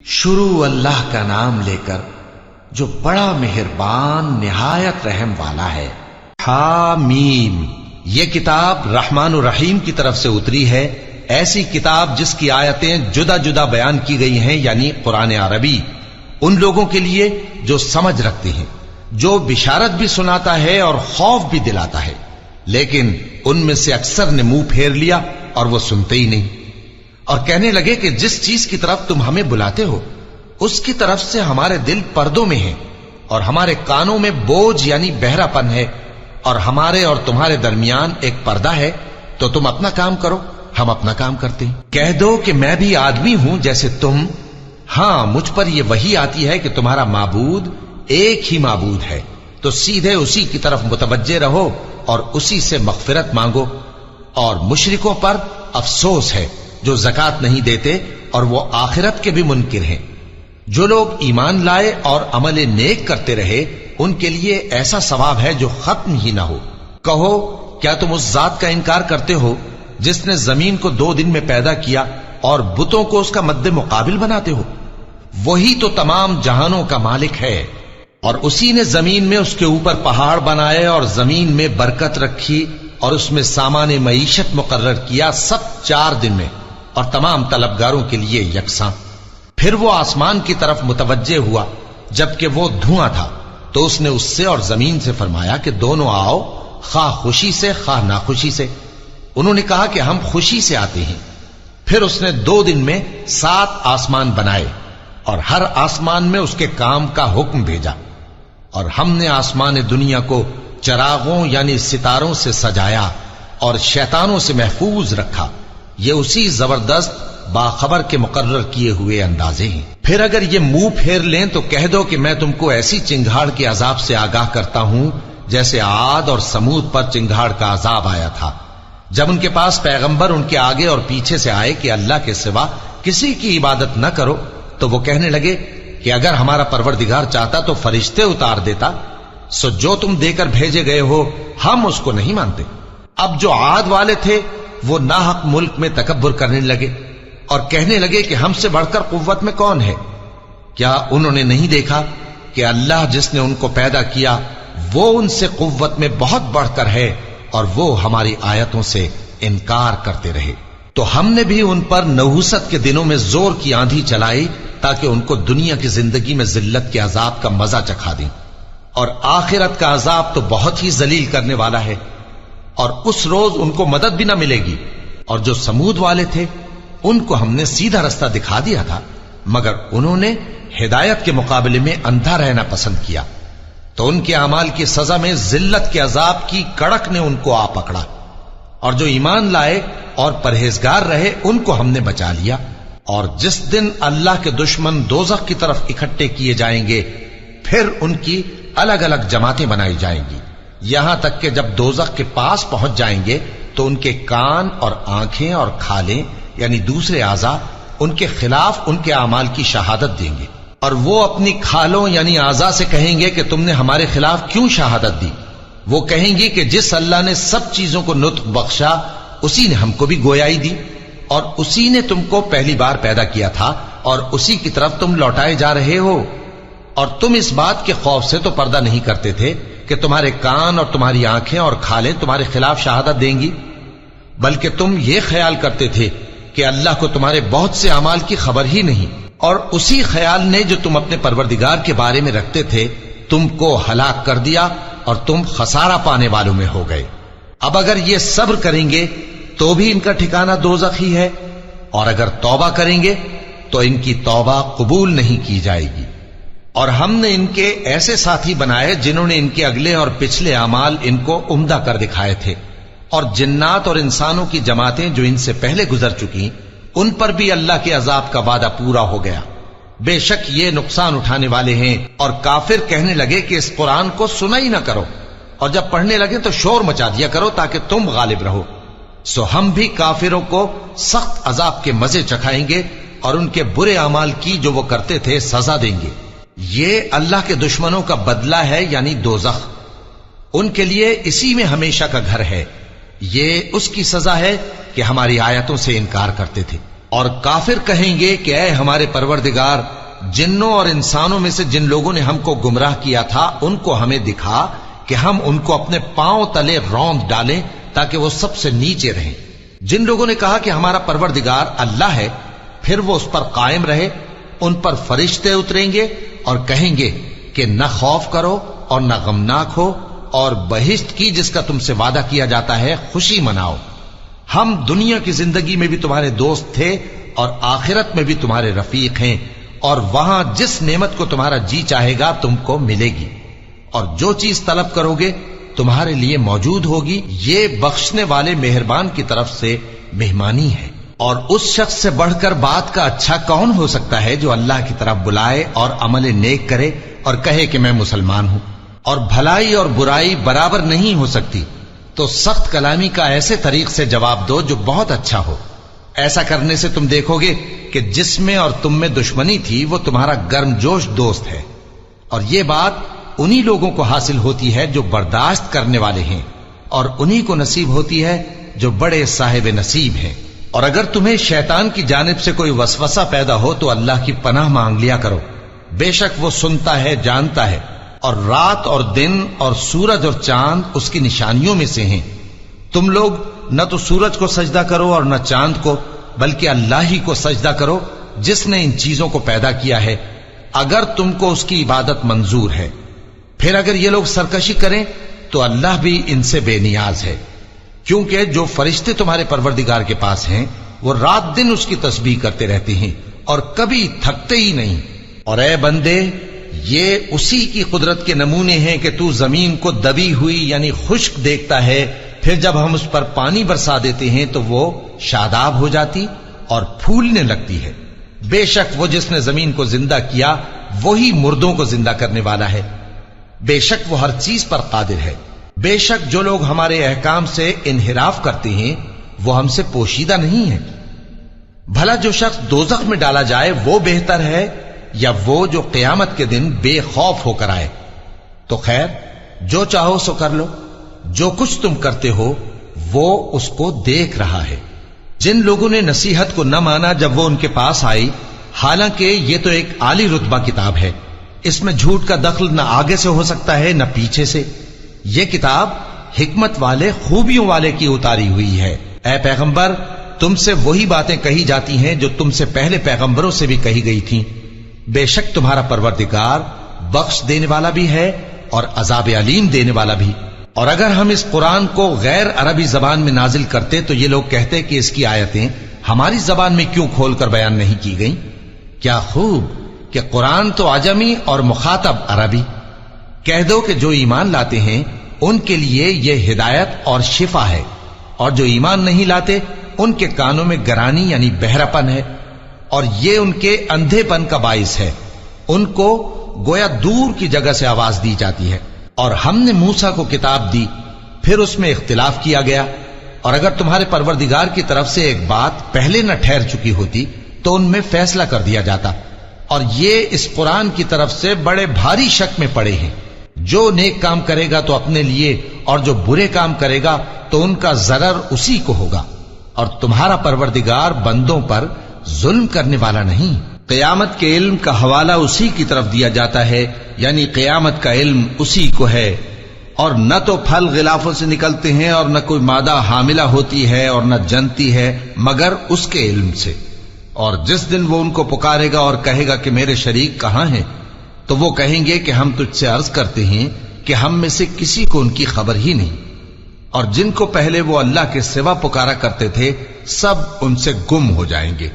شروع اللہ کا نام لے کر جو بڑا مہربان نہایت رحم والا ہے۔ حامیم، یہ کتاب رحمان الرحیم کی طرف سے اتری ہے، ایسی کتاب جس کی آیتیں جدا جدا بیان کی گئی ہیں، یعنی قرآن عربی، ان لوگوں کے لیے جو سمجھ رکھتے ہیں، جو بشارت بھی سناتا ہے اور خوف بھی دلاتا ہے، لیکن ان میں سے اکثر نے منہ پھیر لیا اور وہ سنتے ہی نہیں، اور کہنے لگے کہ جس چیز کی طرف تم ہمیں بلاتے ہو اس کی طرف سے ہمارے دل پردوں میں ہیں اور ہمارے کانوں میں بوجھ یعنی بہرا پن ہے، اور ہمارے اور تمہارے درمیان ایک پردہ ہے، تو تم اپنا کام کرو، ہم اپنا کام کرتے ہیں۔ کہہ دو کہ میں بھی آدمی ہوں جیسے تم، ہاں مجھ پر یہ وحی آتی ہے کہ تمہارا معبود ایک ہی معبود ہے، تو سیدھے اسی کی طرف متوجہ رہو اور اسی سے مغفرت مانگو۔ اور مشرکوں پر افسوس ہے جو زکوٰۃ نہیں دیتے اور وہ آخرت کے بھی منکر ہیں۔ جو لوگ ایمان لائے اور عمل نیک کرتے رہے ان کے لیے ایسا ثواب ہے جو ختم ہی نہ ہو۔ کہو کیا تم اس ذات کا انکار کرتے ہو جس نے زمین کو 2 دن میں پیدا کیا اور بتوں کو اس کا مد مقابل بناتے ہو؟ وہی تو تمام جہانوں کا مالک ہے، اور اسی نے زمین میں اس کے اوپر پہاڑ بنائے اور زمین میں برکت رکھی اور اس میں سامان معیشت مقرر کیا، سب 4 دن میں، اور تمام طلبگاروں کے لیے یکساں۔ پھر وہ آسمان کی طرف متوجہ ہوا جبکہ وہ دھواں تھا، تو اس نے اس سے اور زمین سے فرمایا کہ دونوں آؤ، خواہ خوشی سے خواہ ناخوشی سے۔ انہوں نے کہا کہ ہم خوشی سے آتے ہیں۔ پھر اس نے 2 دن میں 7 آسمان بنائے اور ہر آسمان میں اس کے کام کا حکم بھیجا، اور ہم نے آسمان دنیا کو چراغوں یعنی ستاروں سے سجایا اور شیطانوں سے محفوظ رکھا۔ یہ اسی زبردست باخبر کے مقرر کیے ہوئے اندازے ہیں۔ پھر اگر یہ منہ پھیر لیں تو کہہ دو کہ میں تم کو ایسی چنگھاڑ کے عذاب سے آگاہ کرتا ہوں جیسے عاد اور سمود پر چنگھاڑ کا عذاب آیا تھا، جب ان کے پاس پیغمبر ان کے آگے اور پیچھے سے آئے کہ اللہ کے سوا کسی کی عبادت نہ کرو، تو وہ کہنے لگے کہ اگر ہمارا پروردگار چاہتا تو فرشتے اتار دیتا، سو جو تم دے کر بھیجے گئے ہو ہم اس کو نہیں مانتے۔ اب جو عاد والے تھے وہ ناحق ملک میں تکبر کرنے لگے اور کہنے لگے کہ ہم سے بڑھ کر قوت میں کون ہے؟ کیا انہوں نے نہیں دیکھا کہ اللہ جس نے ان کو پیدا کیا وہ ان سے قوت میں بہت بڑھ کر ہے، اور وہ ہماری آیتوں سے انکار کرتے رہے۔ تو ہم نے بھی ان پر نحوست کے دنوں میں زور کی آندھی چلائی تاکہ ان کو دنیا کی زندگی میں ذلت کے عذاب کا مزہ چکھا دیں، اور آخرت کا عذاب تو بہت ہی ذلیل کرنے والا ہے، اور اس روز ان کو مدد بھی نہ ملے گی۔ اور جو سمود والے تھے ان کو ہم نے سیدھا رستہ دکھا دیا تھا، مگر انہوں نے ہدایت کے مقابلے میں اندھا رہنا پسند کیا، تو ان کے اعمال کی سزا میں ذلت کے عذاب کی کڑک نے ان کو آ پکڑا۔ اور جو ایمان لائے اور پرہیزگار رہے ان کو ہم نے بچا لیا۔ اور جس دن اللہ کے دشمن دوزخ کی طرف اکٹھے کیے جائیں گے پھر ان کی الگ الگ جماعتیں بنائی جائیں گی، یہاں تک کہ جب دوزخ کے پاس پہنچ جائیں گے تو ان کے کان اور آنکھیں اور کھالیں یعنی دوسرے اعضاء ان کے خلاف ان کے اعمال کی شہادت دیں گے، اور وہ اپنی کھالوں یعنی اعضاء سے کہیں گے کہ تم نے ہمارے خلاف کیوں شہادت دی؟ وہ کہیں گی کہ جس اللہ نے سب چیزوں کو نطق بخشا اسی نے ہم کو بھی گویائی دی، اور اسی نے تم کو پہلی بار پیدا کیا تھا اور اسی کی طرف تم لوٹائے جا رہے ہو، اور تم اس بات کے خوف سے تو پردہ نہیں کرتے تھے کہ تمہارے کان اور تمہاری آنکھیں اور کھالیں تمہارے خلاف شہادت دیں گی، بلکہ تم یہ خیال کرتے تھے کہ اللہ کو تمہارے بہت سے اعمال کی خبر ہی نہیں، اور اسی خیال نے جو تم اپنے پروردگار کے بارے میں رکھتے تھے تم کو ہلاک کر دیا اور تم خسارہ پانے والوں میں ہو گئے۔ اب اگر یہ صبر کریں گے تو بھی ان کا ٹھکانہ دوزخ ہی ہے، اور اگر توبہ کریں گے تو ان کی توبہ قبول نہیں کی جائے گی۔ اور ہم نے ان کے ایسے ساتھی بنائے جنہوں نے ان کے اگلے اور پچھلے اعمال ان کو عمدہ کر دکھائے تھے، اور جنات اور انسانوں کی جماعتیں جو ان سے پہلے گزر چکی ان پر بھی اللہ کے عذاب کا وعدہ پورا ہو گیا۔ بے شک یہ نقصان اٹھانے والے ہیں۔ اور کافر کہنے لگے کہ اس قرآن کو سنا ہی نہ کرو، اور جب پڑھنے لگے تو شور مچا دیا کرو تاکہ تم غالب رہو۔ سو ہم بھی کافروں کو سخت عذاب کے مزے چکھائیں گے اور ان کے برے اعمال کی جو وہ کرتے تھے سزا دیں گے۔ یہ اللہ کے دشمنوں کا بدلہ ہے یعنی دوزخ، ان کے لیے اسی میں ہمیشہ کا گھر ہے۔ یہ اس کی سزا ہے کہ ہماری آیتوں سے انکار کرتے تھے۔ اور کافر کہیں گے کہ اے ہمارے پروردگار، جنوں اور انسانوں میں سے جن لوگوں نے ہم کو گمراہ کیا تھا ان کو ہمیں دکھا کہ ہم ان کو اپنے پاؤں تلے روند ڈالیں تاکہ وہ سب سے نیچے رہیں۔ جن لوگوں نے کہا کہ ہمارا پروردگار اللہ ہے، پھر وہ اس پر قائم رہے، ان پر فرشتے اتریں گے اور کہیں گے کہ نہ خوف کرو اور نہ غمناک ہو، اور بہشت کی جس کا تم سے وعدہ کیا جاتا ہے خوشی مناؤ۔ ہم دنیا کی زندگی میں بھی تمہارے دوست تھے اور آخرت میں بھی تمہارے رفیق ہیں، اور وہاں جس نعمت کو تمہارا جی چاہے گا تم کو ملے گی، اور جو چیز طلب کرو گے تمہارے لیے موجود ہوگی۔ یہ بخشنے والے مہربان کی طرف سے مہمانی ہے۔ اور اس شخص سے بڑھ کر بات کا اچھا کون ہو سکتا ہے جو اللہ کی طرف بلائے اور عمل نیک کرے اور کہے کہ میں مسلمان ہوں۔ اور بھلائی اور برائی برابر نہیں ہو سکتی، تو سخت کلامی کا ایسے طریق سے جواب دو جو بہت اچھا ہو۔ ایسا کرنے سے تم دیکھو گے کہ جس میں اور تم میں دشمنی تھی وہ تمہارا گرم جوش دوست ہے، اور یہ بات انہی لوگوں کو حاصل ہوتی ہے جو برداشت کرنے والے ہیں، اور انہی کو نصیب ہوتی ہے جو بڑے صاحب نصیب ہیں۔ اور اگر تمہیں شیطان کی جانب سے کوئی وسوسہ پیدا ہو تو اللہ کی پناہ مانگ لیا کرو، بے شک وہ سنتا ہے، جانتا ہے۔ اور رات اور دن اور سورج اور چاند اس کی نشانیوں میں سے ہیں۔ تم لوگ نہ تو سورج کو سجدہ کرو اور نہ چاند کو، بلکہ اللہ ہی کو سجدہ کرو جس نے ان چیزوں کو پیدا کیا ہے، اگر تم کو اس کی عبادت منظور ہے۔ پھر اگر یہ لوگ سرکشی کریں تو اللہ بھی ان سے بے نیاز ہے، کیونکہ جو فرشتے تمہارے پروردگار کے پاس ہیں وہ رات دن اس کی تسبیح کرتے رہتے ہیں اور کبھی تھکتے ہی نہیں۔ اور اے بندے، یہ اسی کی قدرت کے نمونے ہیں کہ تو زمین کو دبی ہوئی یعنی خشک دیکھتا ہے، پھر جب ہم اس پر پانی برسا دیتے ہیں تو وہ شاداب ہو جاتی اور پھولنے لگتی ہے۔ بے شک وہ جس نے زمین کو زندہ کیا وہی مردوں کو زندہ کرنے والا ہے، بے شک وہ ہر چیز پر قادر ہے۔ بے شک جو لوگ ہمارے احکام سے انحراف کرتے ہیں وہ ہم سے پوشیدہ نہیں ہیں۔ بھلا جو شخص دوزخ میں ڈالا جائے وہ بہتر ہے یا وہ جو قیامت کے دن بے خوف ہو کر آئے؟ تو خیر، جو چاہو سو کر لو، جو کچھ تم کرتے ہو وہ اس کو دیکھ رہا ہے۔ جن لوگوں نے نصیحت کو نہ مانا جب وہ ان کے پاس آئی، حالانکہ یہ تو ایک عالی رتبہ کتاب ہے، اس میں جھوٹ کا دخل نہ آگے سے ہو سکتا ہے نہ پیچھے سے۔ یہ کتاب حکمت والے، خوبیوں والے کی اتاری ہوئی ہے۔ اے پیغمبر، تم سے وہی باتیں کہی جاتی ہیں جو تم سے پہلے پیغمبروں سے بھی کہی گئی تھیں۔ بے شک تمہارا پروردگار بخش دینے والا بھی ہے اور عذاب علیم دینے والا بھی۔ اور اگر ہم اس قرآن کو غیر عربی زبان میں نازل کرتے تو یہ لوگ کہتے کہ اس کی آیتیں ہماری زبان میں کیوں کھول کر بیان نہیں کی گئیں؟ کیا خوب کہ قرآن تو عجمی اور مخاطب عربی۔ کہہ دو کہ جو ایمان لاتے ہیں ان کے لیے یہ ہدایت اور شفا ہے، اور جو ایمان نہیں لاتے ان کے کانوں میں گرانی یعنی بہراپن ہے، اور یہ ان کے اندھے پن کا باعث ہے۔ ان کو گویا دور کی جگہ سے آواز دی جاتی ہے۔ اور ہم نے موسیٰ کو کتاب دی، پھر اس میں اختلاف کیا گیا، اور اگر تمہارے پروردگار کی طرف سے ایک بات پہلے نہ ٹھہر چکی ہوتی تو ان میں فیصلہ کر دیا جاتا۔ اور یہ اس قرآن کی طرف سے بڑے بھاری شک میں پڑے ہیں۔ جو نیک کام کرے گا تو اپنے لیے، اور جو برے کام کرے گا تو ان کا ضرر اسی کو ہوگا، اور تمہارا پروردگار بندوں پر ظلم کرنے والا نہیں۔ قیامت کے علم کا حوالہ اسی کی طرف دیا جاتا ہے، یعنی قیامت کا علم اسی کو ہے۔ اور نہ تو پھل غلافوں سے نکلتے ہیں اور نہ کوئی مادہ حاملہ ہوتی ہے اور نہ جنتی ہے مگر اس کے علم سے۔ اور جس دن وہ ان کو پکارے گا اور کہے گا کہ میرے شریک کہاں ہیں، تو وہ کہیں گے کہ ہم تجھ سے عرض کرتے ہیں کہ ہم میں سے کسی کو ان کی خبر ہی نہیں، اور جن کو پہلے وہ اللہ کے سوا پکارا کرتے تھے سب ان سے گم ہو جائیں گے،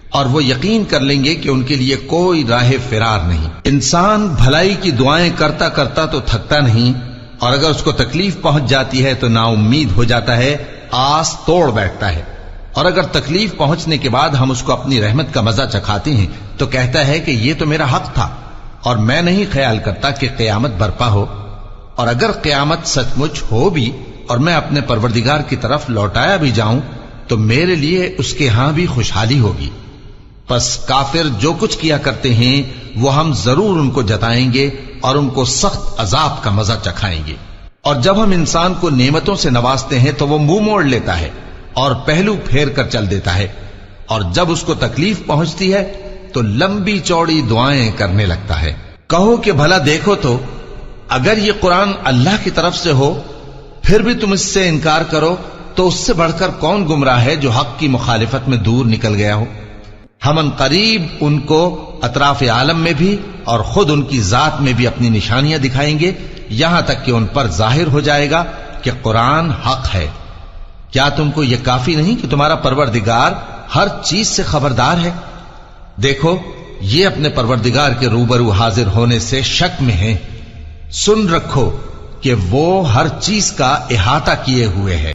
اور وہ یقین کر لیں گے کہ ان کے لیے کوئی راہ فرار نہیں۔ انسان بھلائی کی دعائیں کرتا کرتا تو تھکتا نہیں، اور اگر اس کو تکلیف پہنچ جاتی ہے تو نا امید ہو جاتا ہے، آس توڑ بیٹھتا ہے۔ اور اگر تکلیف پہنچنے کے بعد ہم اس کو اپنی رحمت کا مزہ چکھاتے ہیں تو کہتا ہے کہ یہ تو میرا حق تھا، اور میں نہیں خیال کرتا کہ قیامت برپا ہو۔ اور اگر قیامت سچ مچ ہو بھی اور میں اپنے پروردگار کی طرف لوٹایا بھی جاؤں تو میرے لیے اس کے ہاں بھی خوشحالی ہوگی۔ پس کافر جو کچھ کیا کرتے ہیں وہ ہم ضرور ان کو جتائیں گے اور ان کو سخت عذاب کا مزہ چکھائیں گے۔ اور جب ہم انسان کو نعمتوں سے نوازتے ہیں تو وہ منہ موڑ لیتا ہے اور پہلو پھیر کر چل دیتا ہے، اور جب اس کو تکلیف پہنچتی ہے تو لمبی چوڑی دعائیں کرنے لگتا ہے۔ کہو کہ بھلا دیکھو تو اگر یہ قرآن اللہ کی طرف سے ہو پھر بھی تم اس سے انکار کرو تو اس سے بڑھ کر کون گمراہ ہے جو حق کی مخالفت میں دور نکل گیا ہو۔ ہم ان قریب ان کو اطراف عالم میں بھی اور خود ان کی ذات میں بھی اپنی نشانیاں دکھائیں گے، یہاں تک کہ ان پر ظاہر ہو جائے گا کہ قرآن حق ہے۔ کیا تم کو یہ کافی نہیں کہ تمہارا پروردگار ہر چیز سے خبردار ہے؟ دیکھو یہ اپنے پروردگار کے روبرو حاضر ہونے سے شک میں ہیں۔ سن رکھو کہ وہ ہر چیز کا احاطہ کیے ہوئے ہے۔